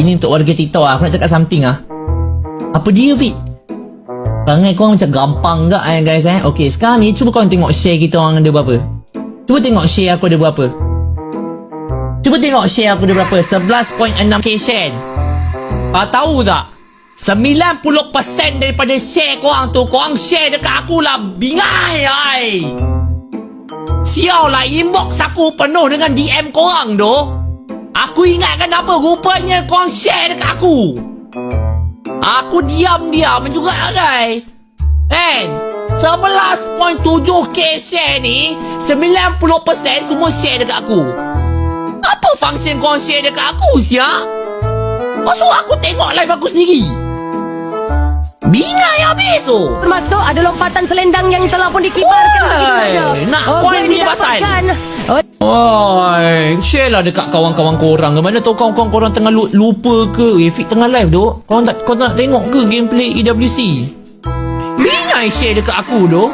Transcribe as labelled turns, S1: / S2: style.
S1: Ini untuk warga TikTok lah. Aku nak cakap something lah. Apa dia, Fit? Perangai korang macam gampang gak guys Okay, sekarang ni cuba korang tengok share kita orang ada berapa. Cuba tengok share aku ada berapa. Cuba tengok share aku ada berapa. 11.6k share. Kau tahu tak? 90% daripada share korang tu, korang share dekat aku lah. Bingai ai. Sial lah, inbox aku penuh dengan DM korang tu. Aku ingatkan apa, rupanya korang share dekat aku. Aku diam-diam juga guys. Kan 11.7k share ni, 90% semua share dekat aku. Apa function korang share dekat aku siap? Masuk aku tengok live aku sendiri. Bingai habis tu.
S2: Termasuk ada lompatan selendang yang telah pun dikibarkan bagi semuanya.
S1: Nak point ni pasal. Oi, share lah dekat kawan-kawan korang. Mana tahu kawan-kawan korang tengah lupa ke. Fit tengah live tu. Korang tak nak tengok ke gameplay EWC? Bingai share dekat aku tu.